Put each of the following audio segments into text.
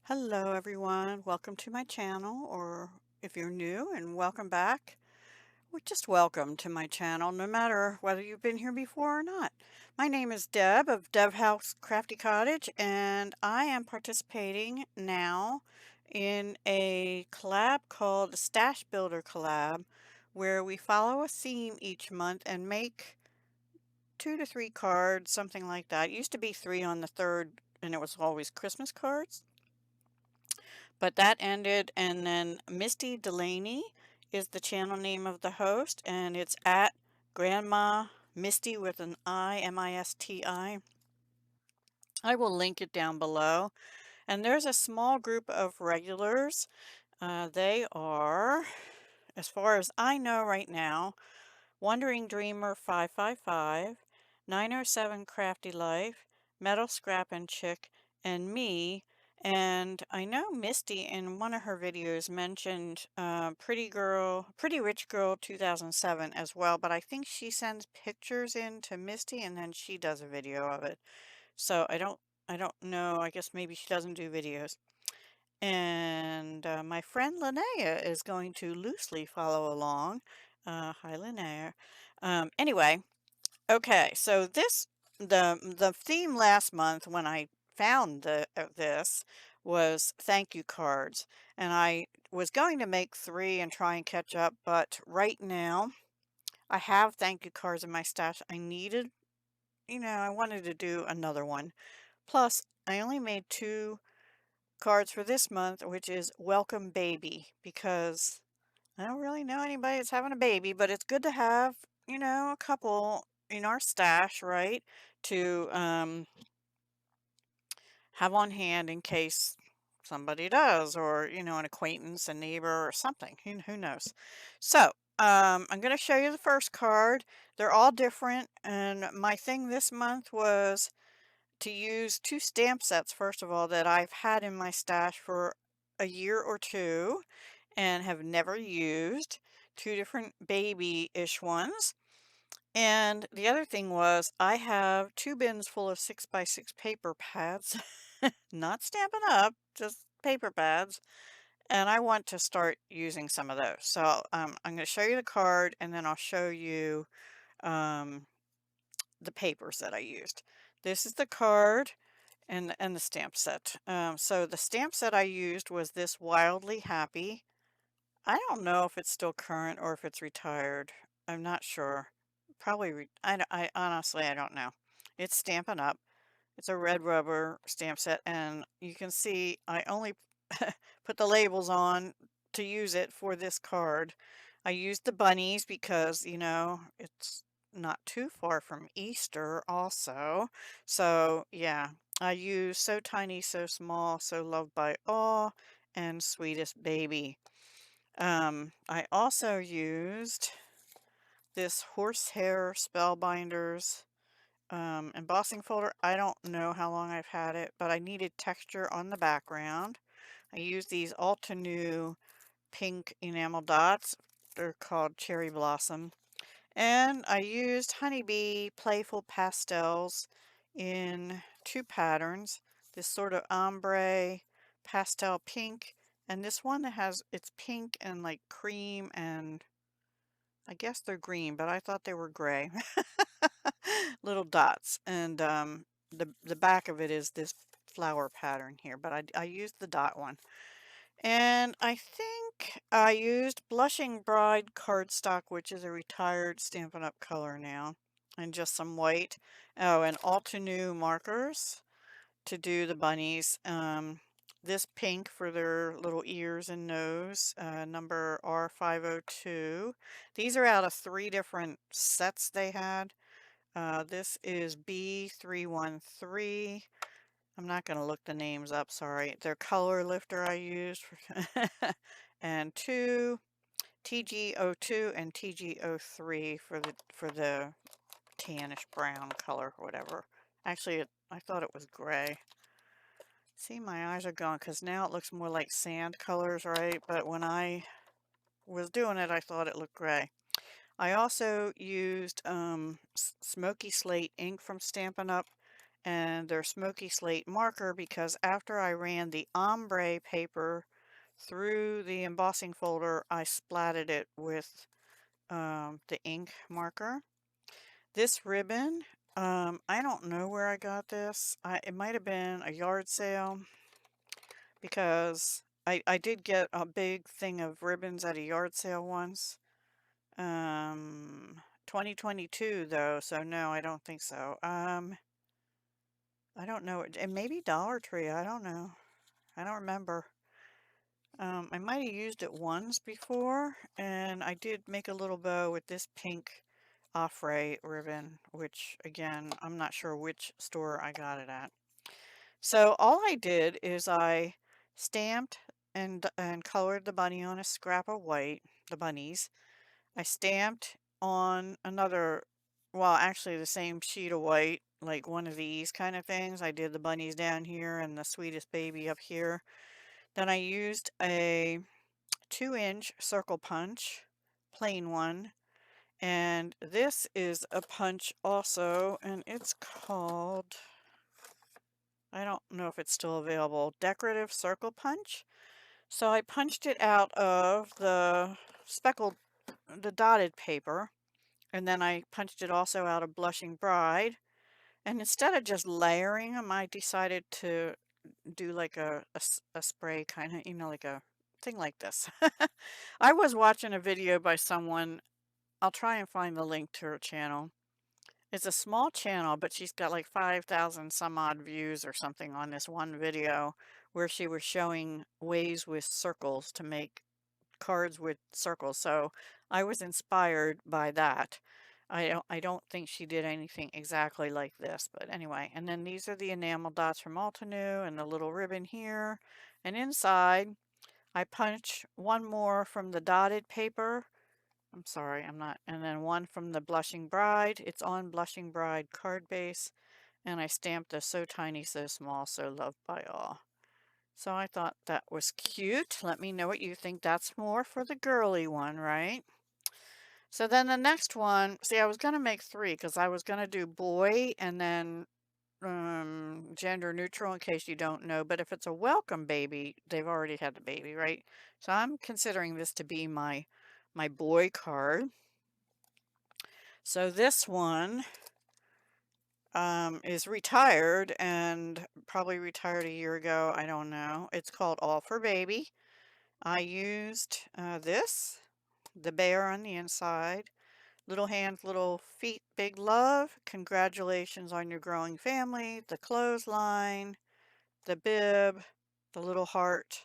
Hello everyone, welcome to my channel, or if you're new, and welcome back. Well, just welcome to my channel, no matter whether you've been here before or not. My name is Deb of Deb House Crafty Cottage, and I am participating now in a collab called the Stash Builder Collab, where we follow a theme each month and make 2 to 3 cards, something like that. It used to be 3 on the third, and it was always Christmas cards. But that ended, and then Misti Delaney is the channel name of the host, and it's at Grandma Misti with an I, M-I-S-T-I. I will link it down below. And there's a small group of regulars. They are, as far as I know right now, Wandering Dreamer 555, 907 Crafty Life, Metal Scrap and Chick, and me. And I know Misty in one of her videos mentioned Pretty Rich Girl 2007 as well, but I think she sends pictures in to Misty and then she does a video of it. So I don't know. I guess maybe she doesn't do videos. And my friend Linnea is going to loosely follow along. Hi, Linnea. Anyway, okay, so the theme last month when I found this was thank you cards, and I was going to make 3 and try and catch up, but right now I have thank you cards in my stash. I wanted to do another one. Plus, I only made 2 cards for this month, which is welcome baby, because I don't really know anybody that's having a baby, but it's good to have, a couple in our stash, right? To have on hand in case somebody does, or, an acquaintance, a neighbor, or something. Who knows? So, I'm going to show you the first card. They're all different, and my thing this month was to use 2 stamp sets, first of all, that I've had in my stash for a year or 2 and have never used. 2 different baby-ish ones. And the other thing was I have 2 bins full of 6x6 paper pads, not Stampin' Up, just paper pads, and I want to start using some of those. So I'm going to show you the card, and then I'll show you um, the papers that I used. This is the card and the stamp set. So the stamp set I used was this Wildly Happy. I don't know if it's still current or if it's retired. I'm not sure. Probably, I honestly, I don't know. It's Stampin' Up. It's a red rubber stamp set, and you can see I only put the labels on to use it for this card. I used the bunnies because, it's not too far from Easter also. So, yeah, I used So Tiny, So Small, So Loved by All, and Sweetest Baby. I also used this Horsehair Spellbinders embossing folder. I don't know how long I've had it, but I needed texture on the background. I used these Altenew pink enamel dots. They're called Cherry Blossom. And I used Honeybee Playful Pastels in 2 patterns. This sort of ombre pastel pink, and this one that it's pink and like cream, and I guess they're green, but I thought they were gray. Little dots. And the back of it is this flower pattern here, but I used the dot one. And I think I used Blushing Bride cardstock, which is a retired Stampin' Up! Color now, and just some white. Oh, and Altenew markers to do the bunnies. This pink for their little ears and nose, number R502. These are out of 3 different sets they had. This is B313. I'm not going to look the names up, sorry. Their color lifter I used. And 2, TG02 and TG03 for the tannish brown color or whatever. Actually, I thought it was gray. See, my eyes are gone because now it looks more like sand colors, right? But when I was doing it, I thought it looked gray. I also used Smoky Slate ink from Stampin' Up, and they're smoky slate marker because after I ran the ombre paper through the embossing folder, I splatted it with the ink marker. This ribbon, I don't know where I got this. It might have been a yard sale because I did get a big thing of ribbons at a yard sale once. 2022 though, so no, I don't think so. I don't know. And maybe Dollar Tree. I don't know. I don't remember. I might have used it once before, and I did make a little bow with this pink Offray ribbon, which again, I'm not sure which store I got it at. So all I did is I stamped and colored the bunny on a scrap of white, the bunnies. I stamped on another, well, actually the same sheet of white, like one of these kind of things. I did the bunnies down here and the sweetest baby up here. Then I used a 2-inch circle punch, plain one. And this is a punch also, and it's called, I don't know if it's still available, Decorative Circle Punch. So I punched it out of the the dotted paper, and then I punched it also out of Blushing Bride. And instead of just layering them, I decided to do like a spray kind of, like a thing like this. I was watching a video by someone. I'll try and find the link to her channel. It's a small channel, but she's got like 5,000 some odd views or something on this one video where she was showing ways with circles to make cards with circles. So I was inspired by that. I don't think she did anything exactly like this, but anyway. And then these are the enamel dots from Altenew and the little ribbon here. And inside, I punch one more from the dotted paper. I'm sorry, I'm not. And then one from the Blushing Bride. It's on Blushing Bride card base. And I stamped a So Tiny, So Small, So Loved by All. So I thought that was cute. Let me know what you think. That's more for the girly one, right? So then the next one, see, I was going to make 3 because I was going to do boy and then gender neutral in case you don't know. But if it's a welcome baby, they've already had the baby, right? So I'm considering this to be my boy card. So this one is retired and probably retired a year ago. I don't know. It's called All for Baby. I used the bear on the inside, little hands, little feet, big love, congratulations on your growing family, the clothesline, the bib, the little heart.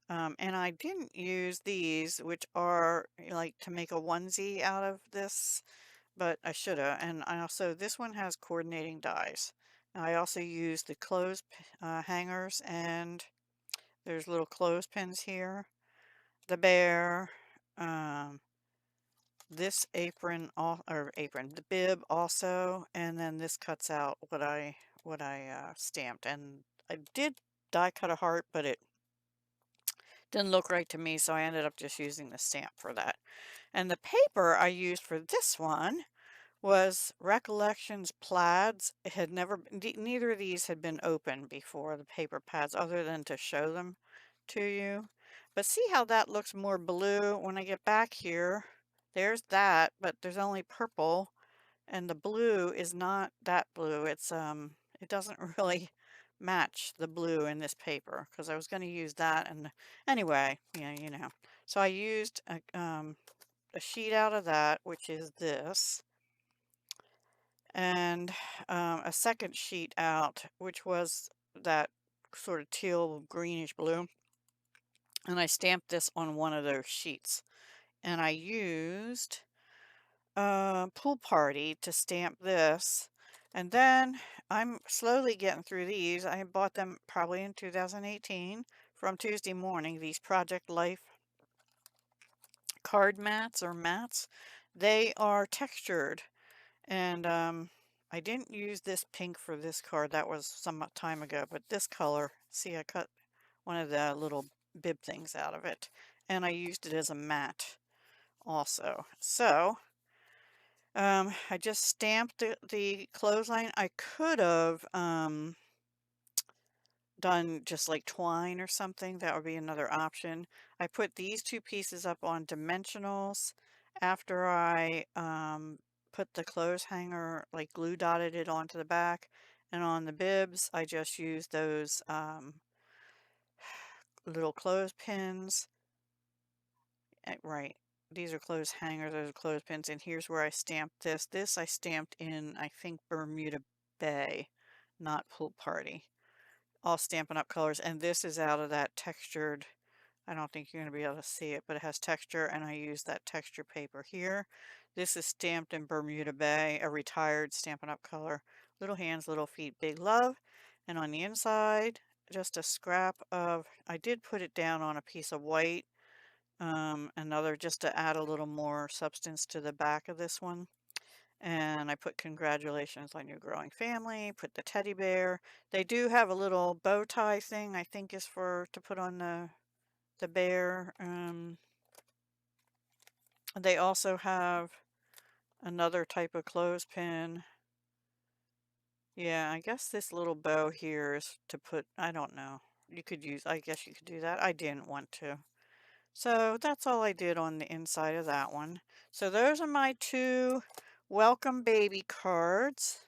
And I didn't use these, which are like to make a onesie out of this, but I should have. And I also, this one has coordinating dies. I also used the clothes hangers, and there's little clothespins here. The bear, this apron, the bib also, and then this cuts out what I stamped. And I did die cut a heart, but it didn't look right to me, so I ended up just using the stamp for that. And the paper I used for this one was Recollections Plaids. It had never been, neither of these had been opened before, the paper pads, other than to show them to you. But see how that looks more blue when I get back here. There's that, but there's only purple, and the blue is not that blue. It doesn't really match the blue in this paper because I was going to use that. And anyway, yeah, So I used a sheet out of that, which is this, and a second sheet out, which was that sort of teal greenish blue. And I stamped this on one of those sheets. And I used Pool Party to stamp this. And then I'm slowly getting through these. I bought them probably in 2018 from Tuesday Morning, these Project Life card mats or mats. They are textured. And I didn't use this pink for this card. That was some time ago. But this color, see, I cut one of the little bib things out of it. And I used it as a mat also. So I just stamped the clothesline. I could have done just like twine or something. That would be another option. I put these two pieces up on dimensionals after I put the clothes hanger, like glue dotted it onto the back. And on the bibs, I just used those little clothespins. Right. These are clothes hangers, those are clothespins. And here's where I stamped this. This I stamped in, I think, Bermuda Bay, not Pool Party. All Stampin' Up! Colors, and this is out of that textured, I don't think you're going to be able to see it, but it has texture, and I use that texture paper here. This is stamped in Bermuda Bay, a retired Stampin' Up! Color. Little hands, little feet, big love. And on the inside, just a scrap of, I did put it down on a piece of white, another just to add a little more substance to the back of this one. And I put congratulations on your growing family, put the teddy bear. They do have a little bow tie thing, I think is for to put on the bear. They also have another type of clothespin. Yeah, I guess this little bow here is to put, I don't know. You could use, I guess you could do that. I didn't want to. So that's all I did on the inside of that one. So those are my two welcome baby cards.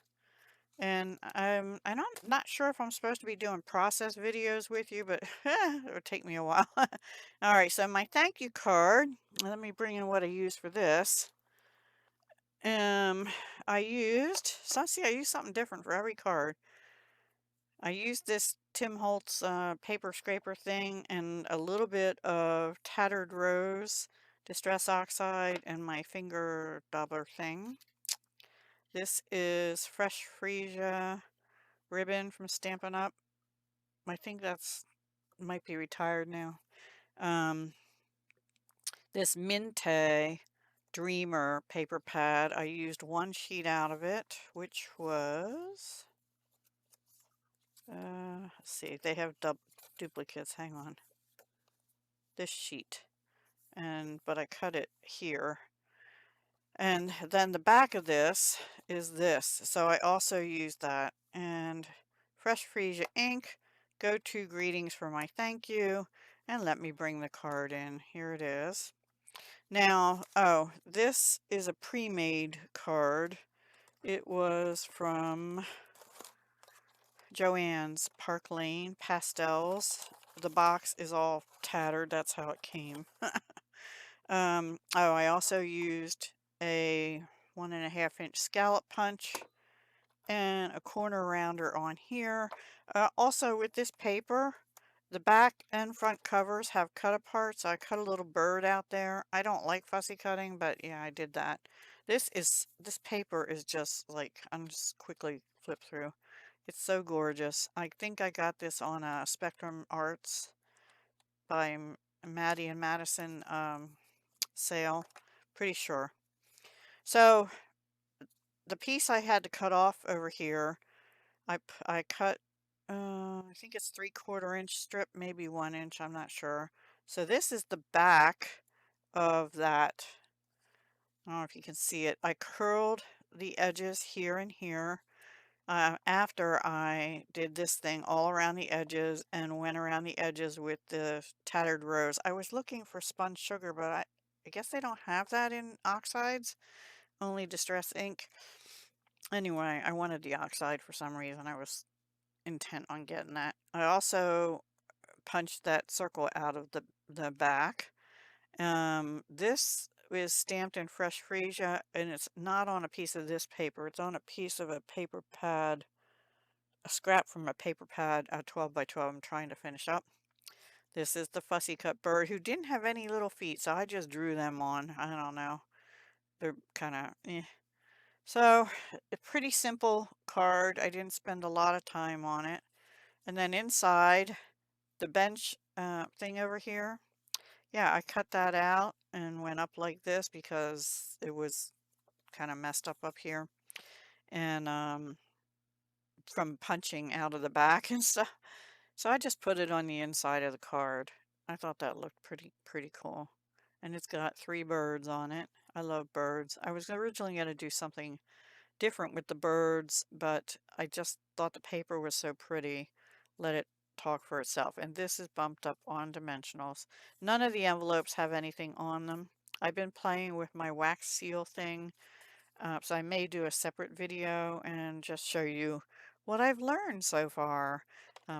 And I'm not sure if I'm supposed to be doing process videos with you, but it would take me a while. All right, so my thank you card. Let me bring in what I used for this. Um, I used, so see, I used something different for every card. I used this Tim Holtz paper scraper thing and a little bit of Tattered Rose, Distress Oxide, and my finger doubler thing. This is Fresh Freesia ribbon from Stampin' Up. I think that's might be retired now. Um, this Minte Dreamer paper pad, I used one sheet out of it, which was, let's see, they have duplicates, hang on. This sheet, but I cut it here. And then the back of this is this, so I also used that. And Fresh Freesia ink, go to greetings for my thank you, and let me bring the card in. Here it is. Now, oh, this is a pre-made card. It was from Joann's Park Lane Pastels. The box is all tattered. That's how it came. Oh, I also used a 1.5-inch scallop punch and a corner rounder on here. Also with this paper, the back and front covers have cut apart, so I cut a little bird out there. I don't like fussy cutting, but yeah, I did that. This paper is just like, I'm just quickly flip through. It's so gorgeous. I think I got this on a Spectrum Arts by Maddie and Madison sale, pretty sure. So the piece I had to cut off over here, I cut, I think it's 3/4 inch strip, maybe 1 inch, I'm not sure. So this is the back of that. I don't know if you can see it. I curled the edges here and here. After I did this thing all around the edges and went around the edges with the Tattered Rose. I was looking for spun sugar, but I guess they don't have that in oxides, only Distress ink. Anyway, I wanted the oxide for some reason. I was intent on getting that. I also punched that circle out of the back. This is stamped in Fresh Freesia, and it's not on a piece of this paper. It's on a piece of a paper pad, a scrap from a paper pad, 12 by 12 I'm trying to finish up. This is the Fussy Cut Bird, who didn't have any little feet, so I just drew them on. I don't know. They're kind of eh. So, a pretty simple card. I didn't spend a lot of time on it. And then inside, the bench thing over here, yeah, I cut that out and went up like this because it was kind of messed up here. And from punching out of the back and stuff. So I just put it on the inside of the card. I thought that looked pretty cool. And it's got 3 birds on it. I love birds. I was originally going to do something different with the birds, but I just thought the paper was so pretty. Let it talk for itself. And this is bumped up on dimensionals. None of the envelopes have anything on them. I've been playing with my wax seal thing, so I may do a separate video and just show you what I've learned so far.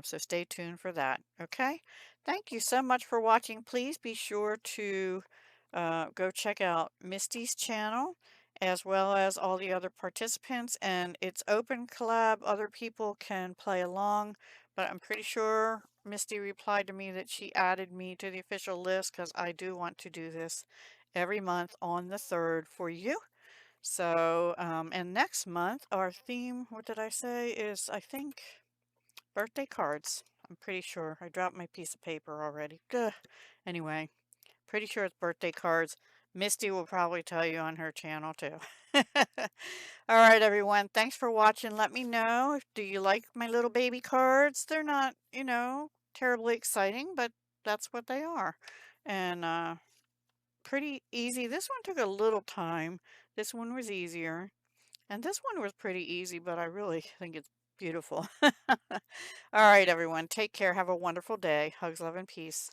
So stay tuned for that. Okay? Thank you so much for watching. Please be sure to go check out Misty's channel as well as all the other participants. And it's open collab. Other people can play along, but I'm pretty sure Misty replied to me that she added me to the official list because I do want to do this every month on the 3rd for you. So, and next month, our theme, what did I say, is I think birthday cards. I'm pretty sure. I dropped my piece of paper already. Duh. Anyway, pretty sure it's birthday cards. Misty will probably tell you on her channel too. All right, everyone. Thanks for watching. Let me know. Do you like my little baby cards? They're not, terribly exciting, but that's what they are. And pretty easy. This one took a little time. This one was easier. And this one was pretty easy, but I really think it's beautiful. All right, everyone. Take care. Have a wonderful day. Hugs, love, and peace.